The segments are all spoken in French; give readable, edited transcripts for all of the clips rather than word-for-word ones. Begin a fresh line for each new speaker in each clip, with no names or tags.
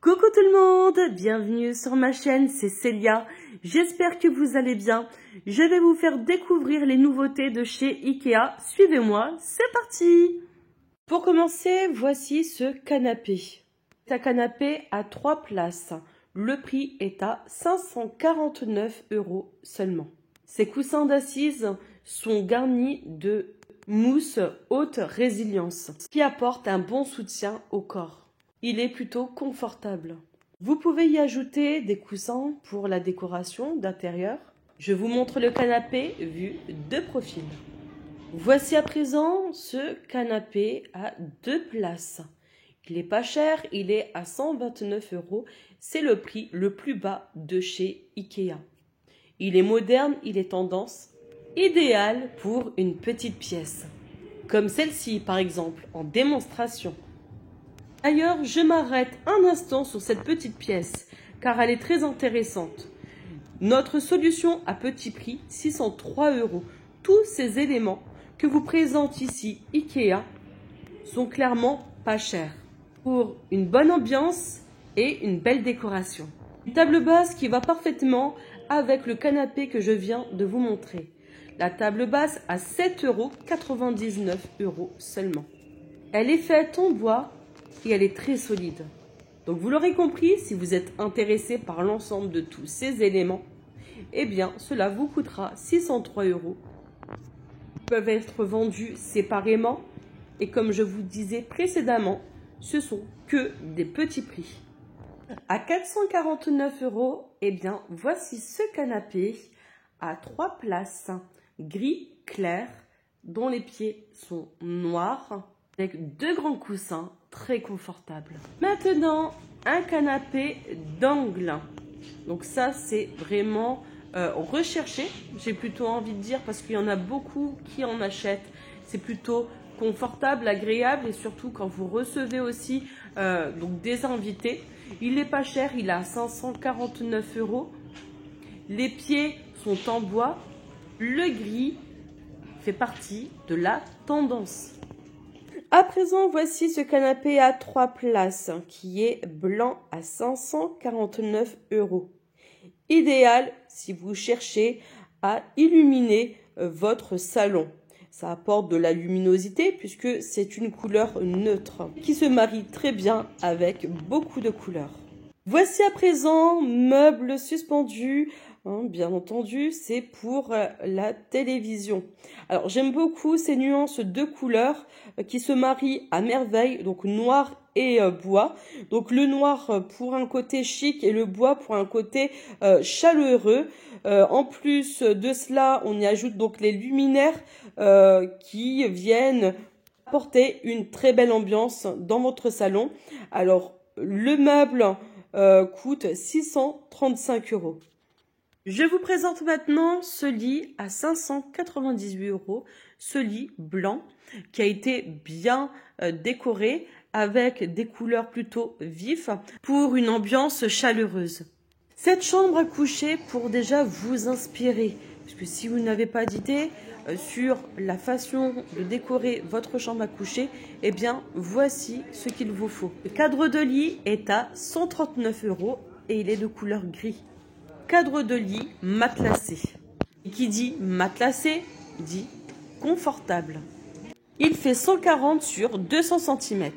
Coucou tout le monde, bienvenue sur ma chaîne, c'est Célia. J'espère que vous allez bien. Je vais vous faire découvrir les nouveautés de chez Ikea. Suivez-moi, c'est parti. Pour commencer, voici ce canapé. C'est un canapé à 3 places. Le prix est à 549 € seulement. Ces coussins d'assises sont garnis de mousse haute résilience, qui apporte un bon soutien au corps. Il est plutôt confortable. Vous pouvez y ajouter des coussins pour la décoration d'intérieur. Je vous montre le canapé vu de profil. Voici à présent ce canapé à 2 places. Il n'est pas cher, il est à 129 €. C'est le prix le plus bas de chez Ikea. Il est moderne, il est tendance, idéal pour une petite pièce. Comme celle-ci par exemple, en démonstration. D'ailleurs, je m'arrête un instant sur cette petite pièce, car elle est très intéressante. Notre solution à petit prix, 603 €. Tous ces éléments que vous présente ici Ikea sont clairement pas chers, pour une bonne ambiance et une belle décoration. Une table basse qui va parfaitement avec le canapé que je viens de vous montrer. La table basse à 7,99 € seulement. Elle est faite en bois et elle est très solide. Donc vous l'aurez compris, si vous êtes intéressé par l'ensemble de tous ces éléments, eh bien cela vous coûtera 603 €. Ils peuvent être vendus séparément et comme je vous disais précédemment, ce sont que des petits prix. À 449 €, eh bien voici ce canapé à 3 places, gris clair, dont les pieds sont noirs, avec 2 grands coussins très confortables. Maintenant, un canapé d'angle. Donc ça, c'est vraiment recherché, j'ai plutôt envie de dire, parce qu'il y en a beaucoup qui en achètent. C'est plutôt confortable, agréable, et surtout quand vous recevez aussi donc des invités. Il n'est pas cher, il est à 549 €. Les pieds sont en bois. Le gris fait partie de la tendance. À présent, voici ce canapé à 3 places qui est blanc à 549 €. Idéal si vous cherchez à illuminer votre salon. Ça apporte de la luminosité puisque c'est une couleur neutre qui se marie très bien avec beaucoup de couleurs. Voici à présent meubles suspendus. Bien entendu, c'est pour la télévision. Alors, j'aime beaucoup ces nuances de couleurs qui se marient à merveille, donc noir et bois. Donc, le noir pour un côté chic et le bois pour un côté chaleureux. En plus de cela, on y ajoute donc les luminaires qui viennent apporter une très belle ambiance dans votre salon. Alors, le meuble coûte 635 €. Je vous présente maintenant ce lit à 598 €, ce lit blanc qui a été bien décoré avec des couleurs plutôt vives pour une ambiance chaleureuse. Cette chambre à coucher pour déjà vous inspirer, parce que si vous n'avez pas d'idée sur la façon de décorer votre chambre à coucher, eh bien voici ce qu'il vous faut. Le cadre de lit est à 139 € et il est de couleur gris. Cadre de lit matelassé. Et qui dit matelassé dit confortable. Il fait 140 sur 200 cm.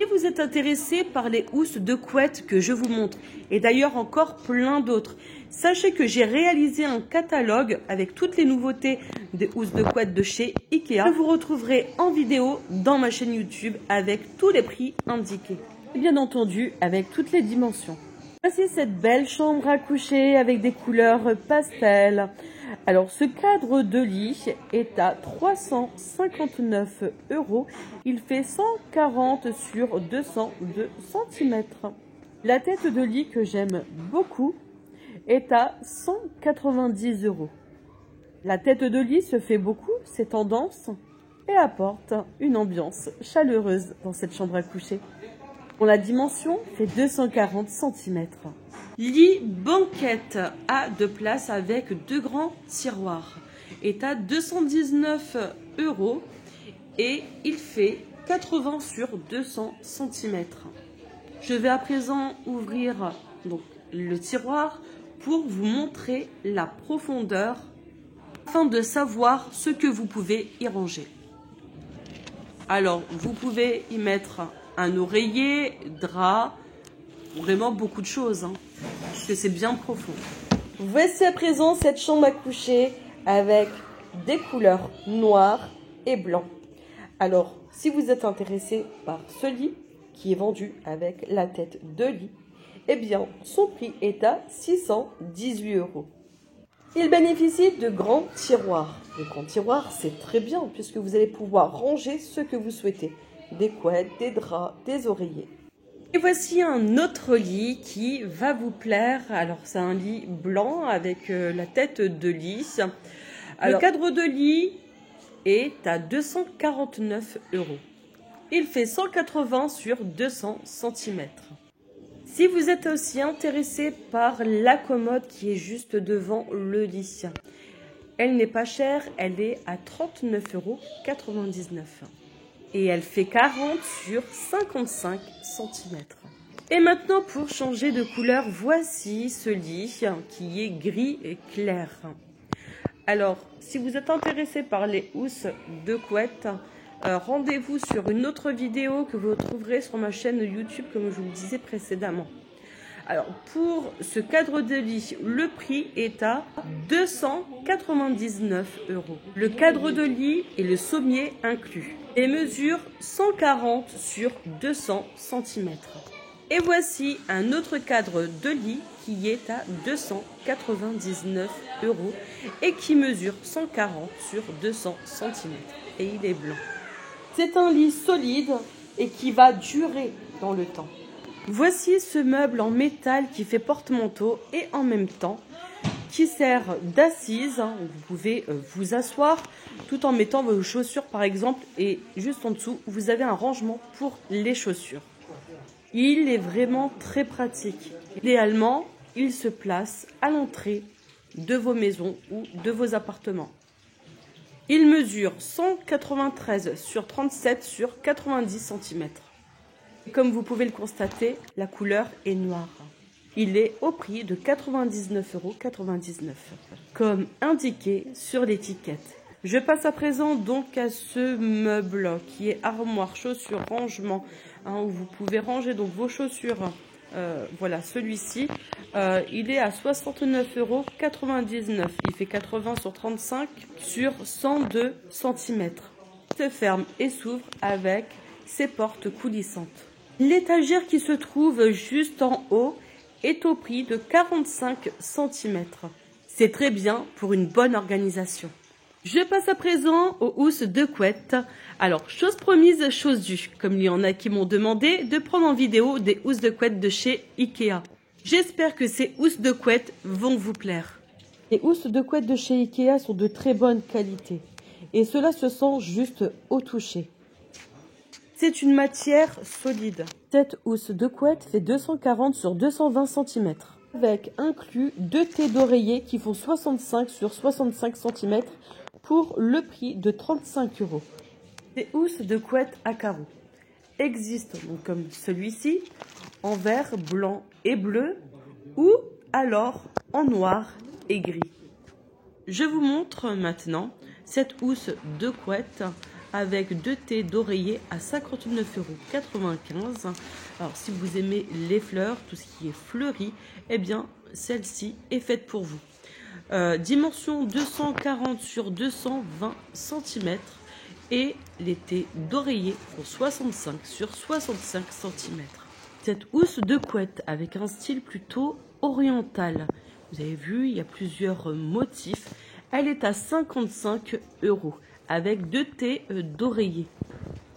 Si vous êtes intéressé par les housses de couette que je vous montre, et d'ailleurs encore plein d'autres, sachez que j'ai réalisé un catalogue avec toutes les nouveautés des housses de couette de chez Ikea. Vous retrouverez en vidéo dans ma chaîne YouTube avec tous les prix indiqués. Et bien entendu avec toutes les dimensions. Voici cette belle chambre à coucher avec des couleurs pastel. Alors ce cadre de lit est à 359 €. Il fait 140 sur 202 cm. La tête de lit que j'aime beaucoup est à 190 €. La tête de lit se fait beaucoup, c'est tendance, et apporte une ambiance chaleureuse dans cette chambre à coucher. La dimension fait 240 cm. Lit banquette à 2 places avec 2 grands tiroirs est à 219 € et il fait 80 sur 200 cm. Je vais à présent ouvrir donc, le tiroir pour vous montrer la profondeur afin de savoir ce que vous pouvez y ranger. Alors, vous pouvez y mettre un oreiller, drap, vraiment beaucoup de choses, hein, parce que c'est bien profond. Voici à présent cette chambre à coucher avec des couleurs noires et blanc. Alors, si vous êtes intéressé par ce lit, qui est vendu avec la tête de lit, eh bien, son prix est à 618 €. Il bénéficie de grands tiroirs. Les grands tiroirs, c'est très bien, puisque vous allez pouvoir ranger ce que vous souhaitez. Des couettes, des draps, des oreillers. Et voici un autre lit qui va vous plaire. Alors, c'est un lit blanc avec la tête de lit. Le cadre de lit est à 249 €. Il fait 180 sur 200 cm. Si vous êtes aussi intéressé par la commode qui est juste devant le lit, elle n'est pas chère, elle est à 39,99 €. Et elle fait 40 sur 55 cm. Et maintenant, pour changer de couleur, voici ce lit qui est gris et clair. Alors, si vous êtes intéressé par les housses de couette, rendez-vous sur une autre vidéo que vous retrouverez sur ma chaîne YouTube, comme je vous le disais précédemment. Alors, pour ce cadre de lit, le prix est à 299 €. Le cadre de lit et le sommier inclus. Et mesure 140 sur 200 cm. Et voici un autre cadre de lit qui est à 299 € et qui mesure 140 sur 200 cm. Et il est blanc. C'est un lit solide et qui va durer dans le temps. Voici ce meuble en métal qui fait porte-manteau et en même temps qui sert d'assise. Vous pouvez vous asseoir tout en mettant vos chaussures par exemple, et juste en dessous vous avez un rangement pour les chaussures. Il est vraiment très pratique. Idéalement, il se place à l'entrée de vos maisons ou de vos appartements. Il mesure 193 sur 37 sur 90 cm. Comme vous pouvez le constater, la couleur est noire. Il est au prix de 99,99 €, comme indiqué sur l'étiquette. Je passe à présent donc à ce meuble qui est armoire, chaussures, rangement, où vous pouvez ranger donc vos chaussures. Voilà, celui-ci, il est à 69,99 €. Il fait 80 sur 35 sur 102 cm. Il se ferme et s'ouvre avec ses portes coulissantes. L'étagère qui se trouve juste en haut est au prix de 45 cm. C'est très bien pour une bonne organisation. Je passe à présent aux housses de couette. Alors, chose promise, chose due. Comme il y en a qui m'ont demandé de prendre en vidéo des housses de couette de chez Ikea. J'espère que ces housses de couette vont vous plaire. Les housses de couette de chez Ikea sont de très bonne qualité. Et cela se sent juste au toucher. C'est une matière solide. Cette housse de couette fait 240 sur 220 cm. Avec inclus 2 T d'oreiller qui font 65 sur 65 cm pour le prix de 35 €. Des housses de couette à carreaux existent donc comme celui-ci en vert, blanc et bleu ou alors en noir et gris. Je vous montre maintenant cette housse de couette avec 2 T d'oreiller à 59,95 €. Alors si vous aimez les fleurs, tout ce qui est fleuri, eh bien celle-ci est faite pour vous. Dimension 240 sur 220 cm et les T d'oreiller font 65 sur 65 cm. Cette housse de couette avec un style plutôt oriental. Vous avez vu, il y a plusieurs motifs. Elle est à 55 € avec 2 T d'oreiller,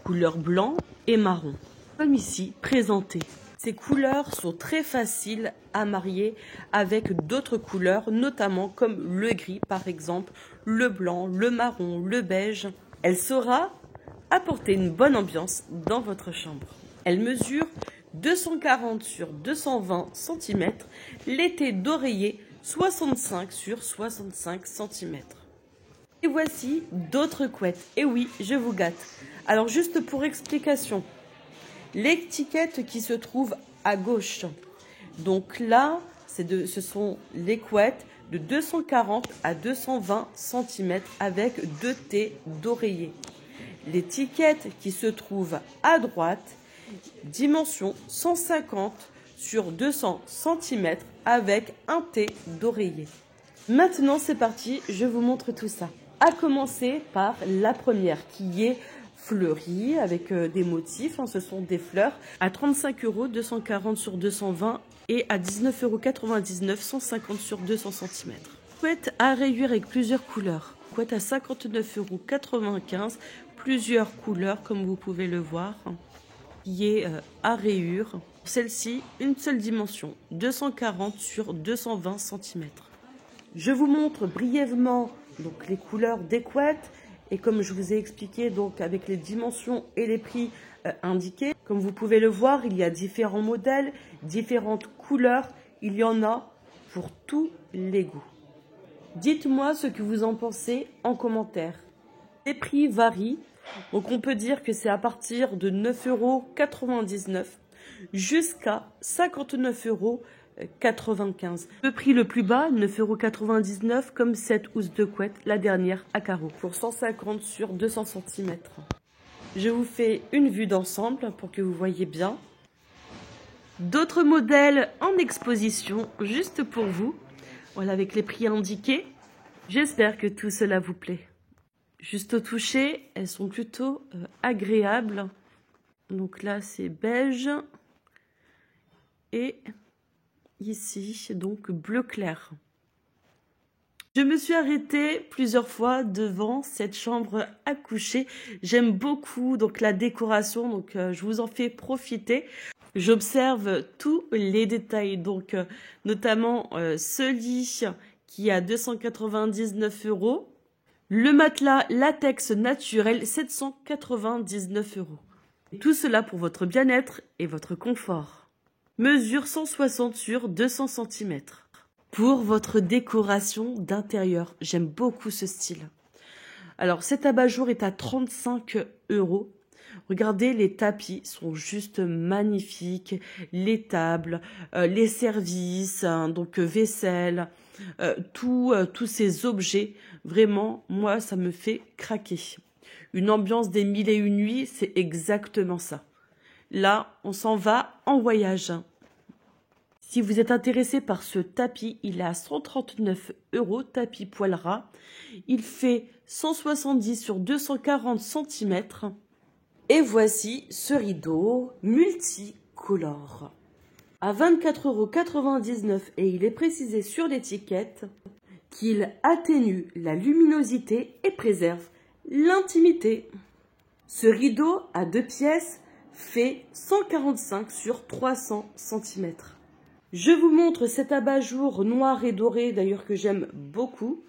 couleur blanc et marron, comme ici présenté. Ces couleurs sont très faciles à marier avec d'autres couleurs, notamment comme le gris par exemple, le blanc, le marron, le beige. Elle saura apporter une bonne ambiance dans votre chambre. Elle mesure 240 sur 220 cm, les T d'oreiller 65 sur 65 cm. Et voici d'autres couettes. Et oui, je vous gâte. Alors juste pour explication, l'étiquette qui se trouve à gauche. Donc là, ce sont les couettes de 240 à 220 cm avec 2 T d'oreiller. L'étiquette qui se trouve à droite, dimension 150 sur 200 cm avec un T d'oreiller. Maintenant, c'est parti, je vous montre tout ça. À commencer par la première qui est fleurie avec des motifs, ce sont des fleurs à 35 €, 240 sur 220 et à 19,99 €, 150 sur 200 cm. Couette à rayures avec plusieurs couleurs. Couette à 59,95 €, plusieurs couleurs comme vous pouvez le voir, qui est à rayures. Celle-ci, une seule dimension, 240 sur 220 cm. Je vous montre brièvement donc, les couleurs des couettes et comme je vous ai expliqué donc avec les dimensions et les prix indiqués. Comme vous pouvez le voir, il y a différents modèles, différentes couleurs. Il y en a pour tous les goûts. Dites-moi ce que vous en pensez en commentaire. Les prix varient. Donc on peut dire que c'est à partir de 9,99 € jusqu'à 59,95 €. Le prix le plus bas, 9,99 € comme cette housse de couette, la dernière à carreaux, pour 150 sur 200 cm. Je vous fais une vue d'ensemble pour que vous voyez bien. D'autres modèles en exposition juste pour vous. Voilà avec les prix indiqués. J'espère que tout cela vous plaît. Juste au toucher, elles sont plutôt agréables. Donc là, c'est beige. Et ici, donc bleu clair. Je me suis arrêtée plusieurs fois devant cette chambre à coucher. J'aime beaucoup donc la décoration, donc je vous en fais profiter. J'observe tous les détails, donc notamment ce lit qui est à 299 €. Le matelas latex naturel, 799 €. Tout cela pour votre bien-être et votre confort. Mesure 160 sur 200 cm. Pour votre décoration d'intérieur, j'aime beaucoup ce style. Alors cet abat-jour est à 35 €. Regardez, les tapis sont juste magnifiques. Les tables, les services, donc vaisselle, tous ces objets. Vraiment, moi, ça me fait craquer. Une ambiance des 1001 nuits, c'est exactement ça. Là, on s'en va en voyage. Si vous êtes intéressé par ce tapis, il est à 139 €, tapis poil ras. Il fait 170 sur 240 cm. Et voici ce rideau multicolore. À 24,99 € et il est précisé sur l'étiquette qu'il atténue la luminosité et préserve l'intimité. Ce rideau à 2 pièces fait 145 sur 300 cm. Je vous montre cet abat-jour noir et doré, d'ailleurs que j'aime beaucoup.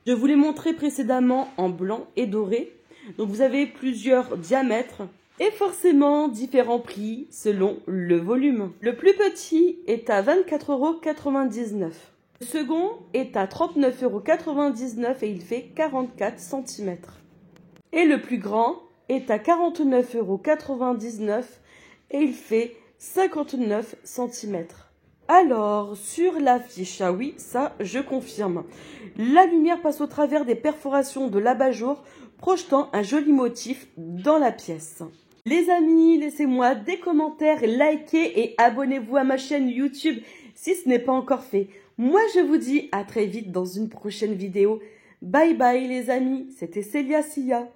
Je vous l'ai montré précédemment en blanc et doré. Donc vous avez plusieurs diamètres et forcément différents prix selon le volume. Le plus petit est à 24,99 €. Le second est à 39,99 € et il fait 44 cm. Et le plus grand est à 49,99 € et il fait 59 cm. Alors, sur l'affiche, ah oui, ça je confirme. La lumière passe au travers des perforations de l'abat-jour, projetant un joli motif dans la pièce. Les amis, laissez-moi des commentaires, likez et abonnez-vous à ma chaîne YouTube si ce n'est pas encore fait. Moi, je vous dis à très vite dans une prochaine vidéo. Bye bye les amis, c'était Célia Sia.